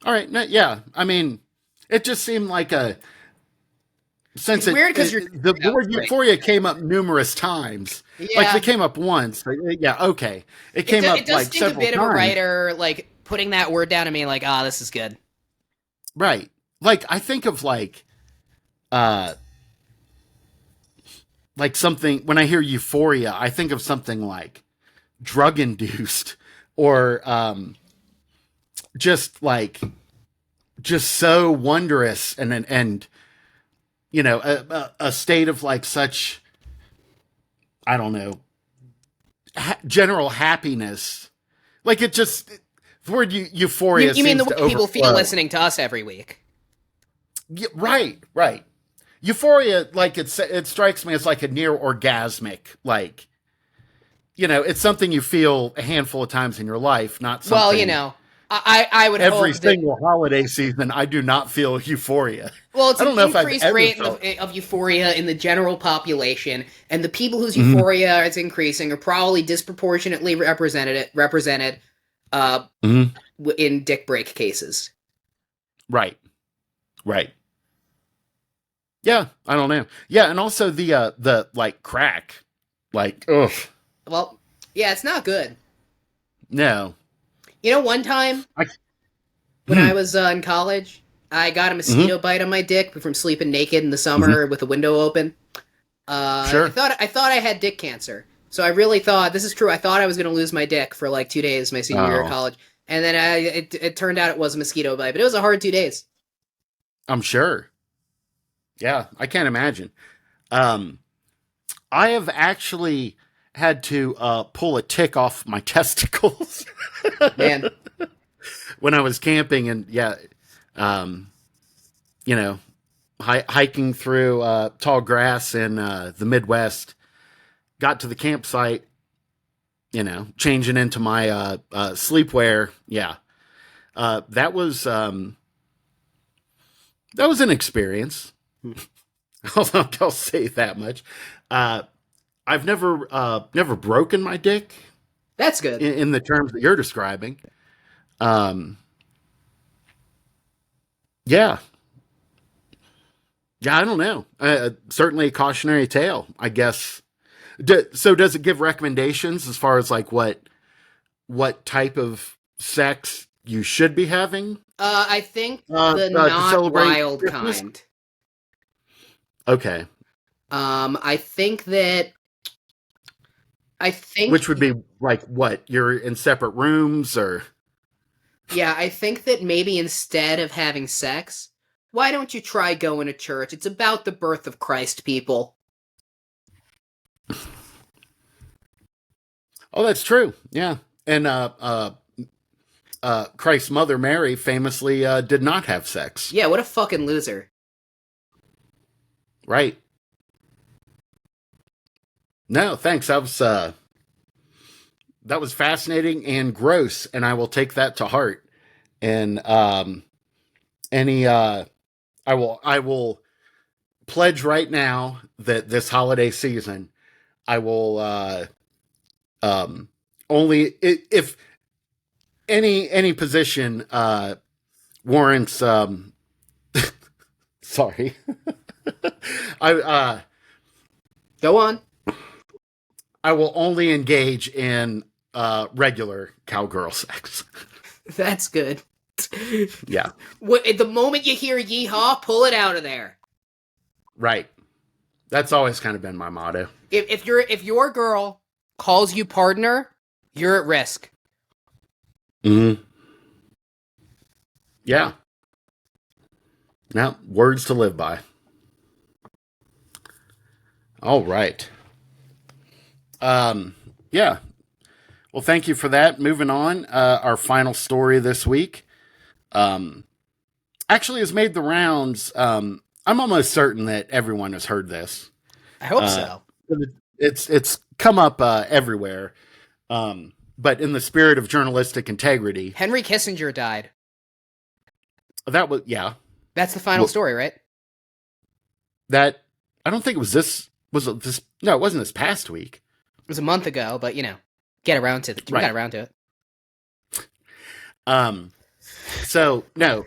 All right. No, yeah. I mean, it just seemed like since it's weird because the word euphoria came up numerous times. Yeah. Like, it came up once. Yeah. Okay. It came up It does like seem a several bit times. of a writer, like, putting that word down and being like, this is good. Right. Like, I think of like something, when I hear euphoria, I think of something like drug induced or just so wondrous and a state of like such, I don't know, general happiness. Like, it just, the word euphoria. You mean the seems way to people feel overflow. listening to us every week? Yeah, right. Euphoria, like, it strikes me as like a near orgasmic, like, it's something you feel a handful of times in your life, not something. Well, I would Every hope that. single holiday season, I do not feel euphoria. Well, it's I an don't know if I've increased ever rate felt. of euphoria in the general population, and the people whose Mhm. euphoria is increasing are probably disproportionately represented Mhm. in dick break cases. Right. Right. Yeah, I don't know. Yeah, and also the like crack. Like, ugh. Well, yeah, it's not good. No. You know, one time I, when I was in college, I got a hmm mosquito bite on my dick from sleeping naked in the hmm summer with the window open. Sure. I thought I had dick cancer, so I really thought this is true. I thought I was going to lose my dick for like 2 days my senior year of Oh, college, and then it turned out it was a mosquito bite, but it was a hard 2 days. I'm sure. Yeah, I can't imagine. Um, I have actually had to pull a tick off my testicles Man, when I was camping, and yeah, um, you know, hiking through tall grass in the Midwest. Got to the campsite, changing into my sleepwear. Yeah, that was an experience. I'll say that much. Uh, I've never broken my dick that's good. in the terms that you're describing. Um, yeah, yeah, I don't know. Certainly a cautionary tale, I guess. So does it give recommendations as far as like what type of sex you should be having I think the to not celebrate wild Christmas? kind. Okay, I think that I think which would be like what you're in separate rooms or yeah, I think that maybe instead of having sex, why don't you try going to church? It's about the birth of Christ, people. oh, that's true. Yeah, and Christ's mother Mary famously did not have sex. Yeah, what a fucking loser. Right? No, thanks. That was fascinating and gross, and I will take that to heart. And any I will pledge right now that this holiday season I will um only if any position warrants sorry. I Go on. I will only engage in regular cowgirl sex. That's good. Yeah. The moment you hear yeehaw, pull it out of there. Right. That's always kind of been my motto. If your girl calls you partner, you're at risk. Mm-hmm. Yeah. Now, words to live by. All right. Yeah. Well, thank you for that. Moving on, our final story this week actually has made the rounds. I'm almost certain that everyone has heard this. I hope so. It's come up everywhere. But in the spirit of journalistic integrity, Henry Kissinger died. that was yeah. That's the final story, right? That I don't think it was this. Was it this? No, it wasn't this past week. It was a month ago, but get around to it. We Right. got around to it. So no,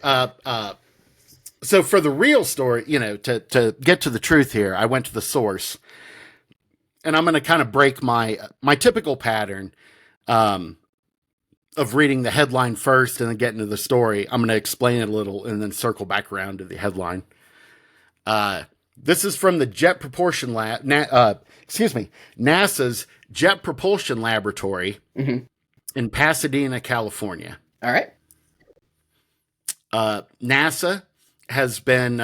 so for the real story, to get to the truth here, I went to the source, and I'm going to kind of break my typical pattern, of reading the headline first and then getting to the story. I'm going to explain it a little and then circle back around to the headline. This is from the Jet Propulsion Lab, NASA's Jet Propulsion Laboratory in Pasadena, California. All right. NASA has been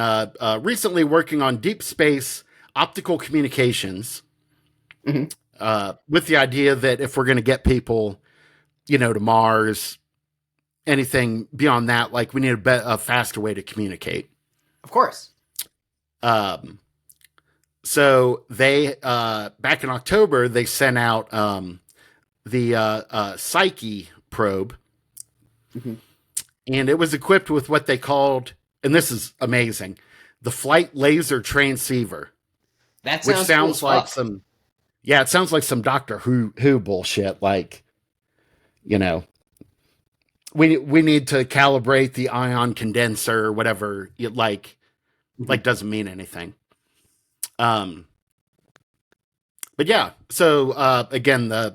recently working on deep space optical communications with the idea that if we're going to get people, to Mars, anything beyond that, like we need a faster way to communicate. Of course. So they, back in October, they sent out the Psyche probe Mhm. And it was equipped with what they called, and this is amazing, the flight laser transceiver, That which sounds cool sounds as like fuck. it sounds like some Doctor Who bullshit. Like, you know, we need to calibrate the ion condenser or whatever. It like doesn't mean anything. But yeah, so again, the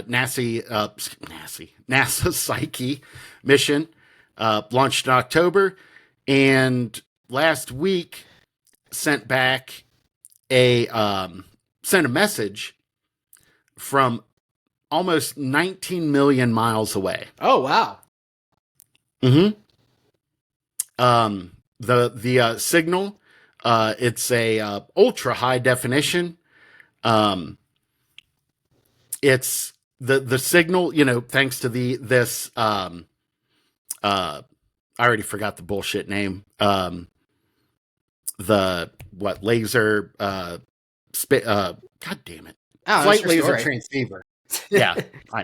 NASA Psyche mission launched in October, and last week sent back sent a message from almost 19 million miles away. Oh wow. Mm-hmm. The signal, it's a ultra high definition. It's the signal, thanks to this I already forgot the bullshit name. The laser God damn it. Oh, that's Flight your laser story. transceiver. Yeah, I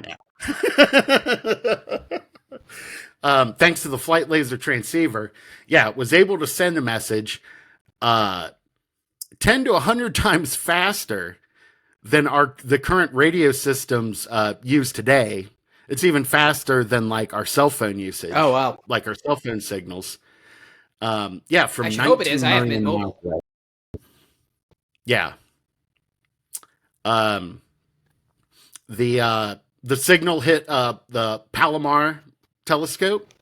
know. Thanks to the flight laser transceiver, it was able to send a message 10 to 100 times faster than the current radio systems use today. It's even faster than like our cell phone usage. Oh wow. Like our cell phone signals. From I should 19 hope it is. I have million Mint miles Mobile. away. Yeah. The signal hit the Palomar telescope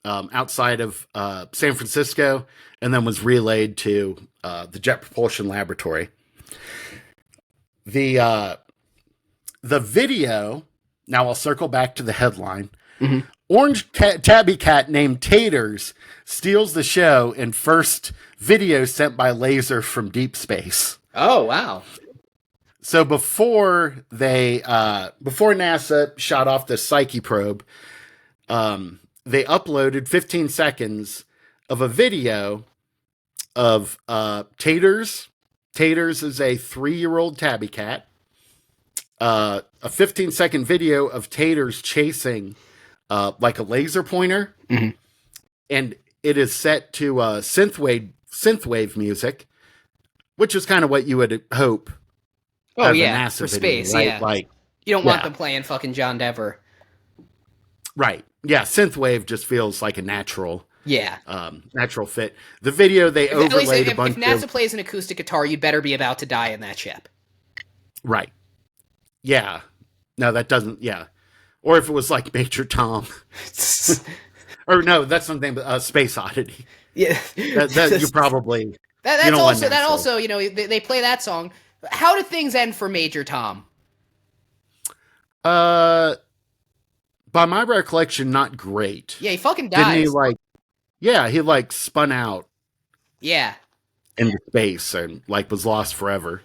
outside of San Francisco, and then was relayed to the Jet Propulsion Laboratory. The video. Now I'll circle back to the headline. Mm-hmm. Orange tabby cat named Taters steals the show in first video sent by laser from deep space. Oh wow. So before NASA shot off the Psyche probe, they uploaded 15 seconds of a video of Taters. Taters is a 3-year-old tabby cat. A 15-second video of Taters chasing like a laser pointer. Mm-hmm. And it is set to synthwave music, which is kind of what you would hope. Oh yeah, for video, space, right? yeah. Like, you don't want them playing fucking John Denver. Right. Yeah, synthwave just feels like a natural fit. The video they overlaid a bunch if NASA plays an acoustic guitar, you'd better be about to die in that ship. Right. Yeah. No, that doesn't. Yeah. Or if it was like Major Tom. Or no, that's something. Space Oddity. Yeah. That you probably. That's also. They play that song. How did things end for Major Tom? By my recollection, not great. Yeah, he fucking dies. Didn't he he spun out. Yeah. Into space and was lost forever.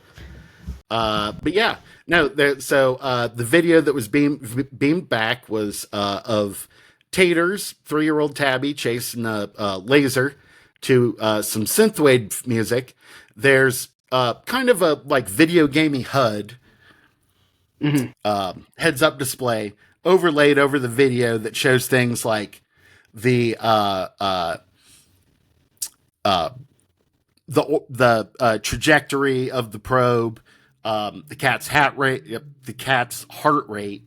But yeah, no. The video that was beamed back was of Taters, 3-year-old tabby chasing a laser to some synthwave music. There's kind of a video gamey HUD, heads up display overlaid over the video that shows things like the trajectory of the probe, the cat's heart rate,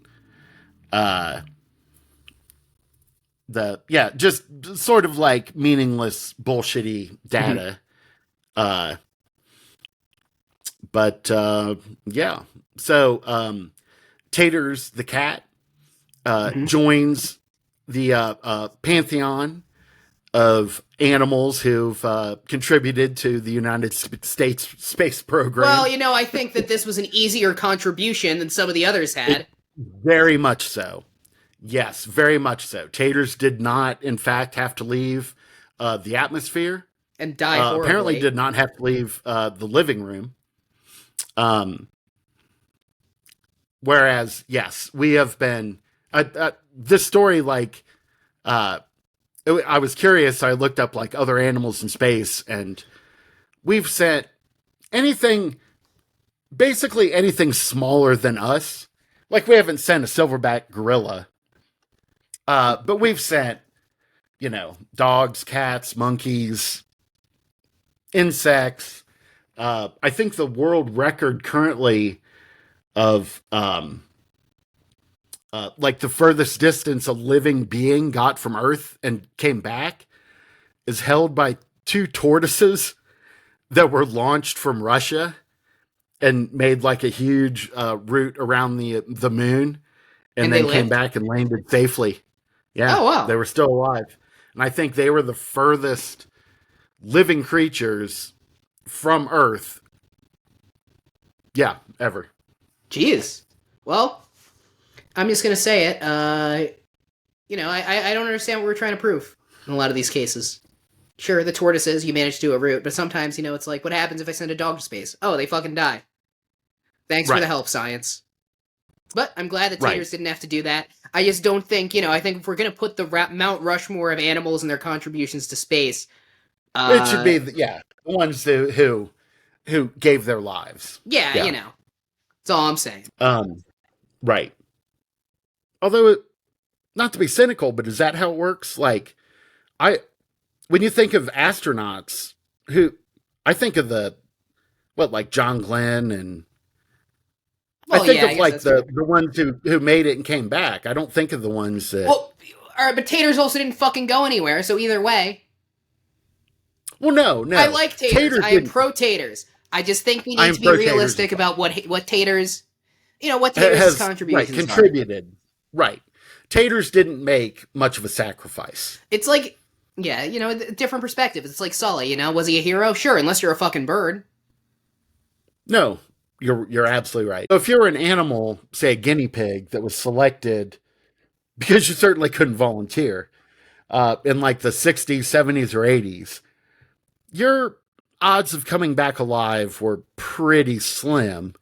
just sort of meaningless bullshitty data. So Taters the cat joins the pantheon of animals who've contributed to the United States space program. Well, I think that this was an easier contribution than some of the others had. Very much so. Yes, very much so. Taters did not, in fact, have to leave the atmosphere. And die horribly. Apparently did not have to leave the living room. Whereas, yes, we have been... this story, I was curious. I looked up other animals in space, and we've sent basically anything smaller than us. We haven't sent a silverback gorilla But we've sent, dogs, cats, monkeys, insects. I think the world record currently of like the furthest distance a living being got from Earth and came back is held by two tortoises that were launched from Russia and made like a huge route around the moon, and they then came lived? back and landed safely. Yeah, Oh, wow. they were still alive, and I think they were the furthest living creatures from Earth. Yeah, ever. Jeez. Well, I'm just gonna say it. I don't understand what we're trying to prove in a lot of these cases. Sure, the tortoises, you manage to do a route, but sometimes, it's like, what happens if I send a dog to space? Oh, they fucking die. Thanks for Right. the help, science. But I'm glad that Right. Taters didn't have to do that. I just don't think, I think if we're gonna put the Mount Rushmore of animals and their contributions to space, It should be, the ones who gave their lives. yeah, Yeah. that's all I'm saying. Right. Although, not to be cynical, but is that how it works? Like, when you think of astronauts, I think of like John Glenn, and Well, I think yeah, I of guess like that's the ones who made it and came back. I don't think of the ones that. Well, alright, but Taters also didn't fucking go anywhere, so either way. Well, no. I like Taters. I am didn't- pro Taters. I just think we I need am to be pro Taters realistic as well. about what Taters, what Taters' has contributions are. contributed. Right. Taters didn't make much of a sacrifice. It's like, yeah, a different perspective. It's like Sully, was he a hero? Sure, unless you're a fucking bird. No, you're absolutely right. So if you're an animal, say a guinea pig, that was selected because you certainly couldn't volunteer in like the 60s, 70s, or 80s, your odds of coming back alive were pretty slim.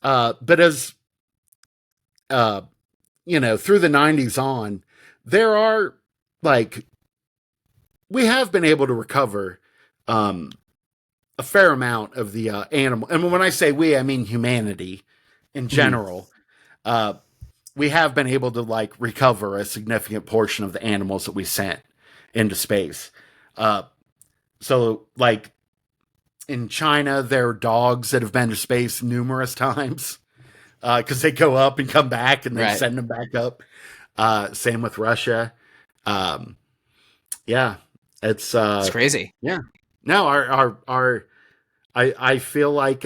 But as through the 90s on, there are we have been able to recover a fair amount of the animal. And when I say we, I mean humanity in general. We have been able to recover a significant portion of the animals that we sent into space. So in China, there are dogs that have been to space numerous times because they go up and come back and then send them back up. Same with Russia. Yeah, it's crazy. Yeah. No, I feel like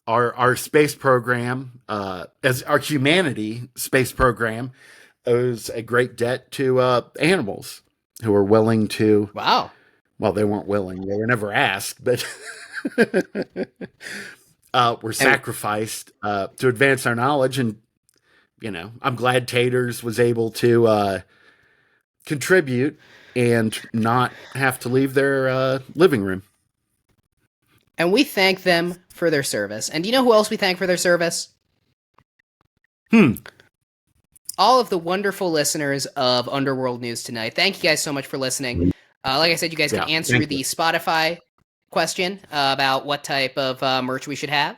our space program, as our humanity space program, owes a great debt to animals who are willing to. Wow. Well, they weren't willing; they were never asked, but were sacrificed to advance our knowledge. And I'm glad Taters was able to contribute and not have to leave their living room. And we thank them for their service. And do you know who else we thank for their service? All of the wonderful listeners of Underworld News Tonight. Thank you guys so much for listening. Like I said, you guys can answer the Spotify question about what type of merch we should have.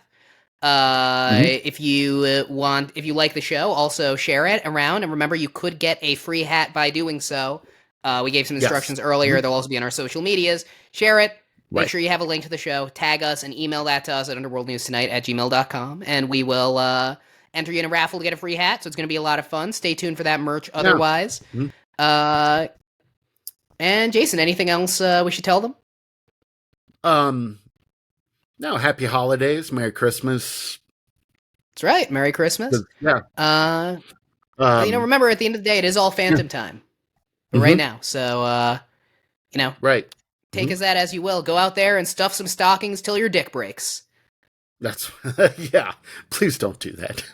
If you like the show, also share it around. And remember, you could get a free hat by doing so. We gave some instructions earlier. They'll also be on our social medias. Share it. Make sure you have a link to the show. Tag us and email that to us at underworldnewstonight@gmail.com. And we will enter you in a raffle to get a free hat. So it's going to be a lot of fun. Stay tuned for that merch otherwise. And Jason, anything else we should tell them? No, happy holidays. Merry Christmas. That's right. Merry Christmas. Yeah. Remember, at the end of the day, it is all phantom time right now. So, right. Take as that as you will. Go out there and stuff some stockings till your dick breaks. That's, yeah. Please don't do that.